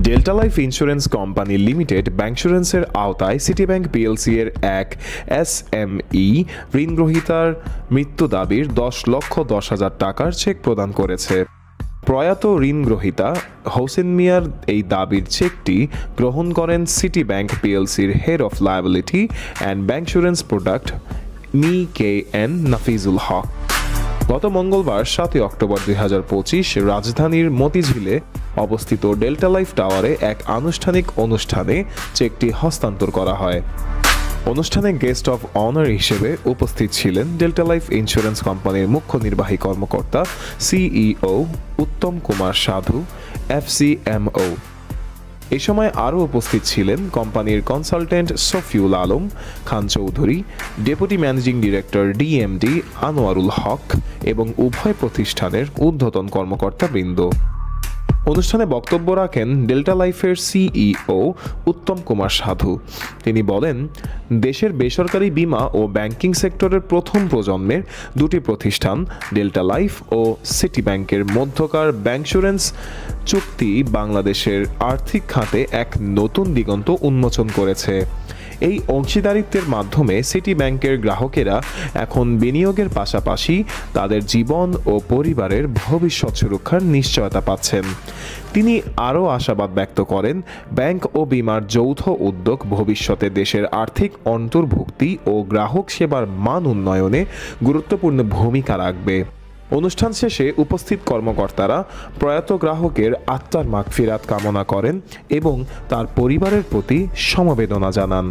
Delta Life Insurance Company Limited ব্যাংকস্যুরেন্সের আওতায় City bank PLC এর এক এসএমই ঋণগ্রহীতার মৃত্যু দাবির 10,10,০০০ টাকার চেক প্রদান করেছে। প্রয়াত ঋণগ্রহীতা হোসেন মিয়ার এই দাবির চেকটি গ্রহণ করেন সিটি ব্যাংক পিএলসির head of liability and bancassurance product MKN Nafizul Haque. গত মঙ্গলবার 7 অক্টোবর 2025 রাজধানীর মতিঝিলে অবস্থিত ডেল্টা লাইফ টাওয়ারে এক আনুষ্ঠানিক অনুষ্ঠানে চেকটি হস্তান্তর করা হয়। অনুষ্ঠানে গেস্ট অফ অনার হিসেবে উপস্থিত ছিলেন ডেল্টা লাইফ ইন্স্যুরেন্স কোম্পানির মুখ্য নির্বাহী কর্মকর্তা সিইও উত্তম কুমার সাধু, FCMO। এ সময় আরও উপস্থিত ছিলেন কোম্পানির consultant Shafiul Alam Khan Chowdhury, deputy managing director DMD Anwarul Haque এবং উভয় প্রতিষ্ঠানের ঊর্ধ্বতন কর্মকর্তাবৃন্দ। অনুষ্ঠানে বক্তব্য রাখেন ডেল্টা লাইফের সিইও উত্তম কুমার সাধু। তিনি বলেন, দেশের বেসরকারি বীমা ও ব্যাংকিং সেক্টরের প্রথম প্রজন্মের দুটি প্রতিষ্ঠান ডেল্টা লাইফ ও সিটি ব্যাংকের মধ্যকার ব্যাংকস্যুরেন্স চুক্তি বাংলাদেশের আর্থিক খাতে এক নতুন দিগন্ত উন্মোচন করেছে। এই অংশীদারিত্বের মাধ্যমে সিটি ব্যাংকের গ্রাহকেরা এখন বিনিয়োগের পাশাপাশি তাদের জীবন ও পরিবারের ভবিষ্যৎ সুরক্ষার নিশ্চয়তা পাচ্ছেন। তিনি আরও আশাবাদ ব্যক্ত করেন, ব্যাংক ও বীমার যৌথ উদ্যোগ ভবিষ্যতে দেশের আর্থিক অন্তর্ভুক্তি ও গ্রাহক সেবার মান উন্নয়নে গুরুত্বপূর্ণ ভূমিকা রাখবে। অনুষ্ঠান শেষে উপস্থিত কর্মকর্তারা প্রয়াত গ্রাহকের আত্মার মাগফিরাত কামনা করেন এবং তার পরিবারের প্রতি সমবেদনা জানান।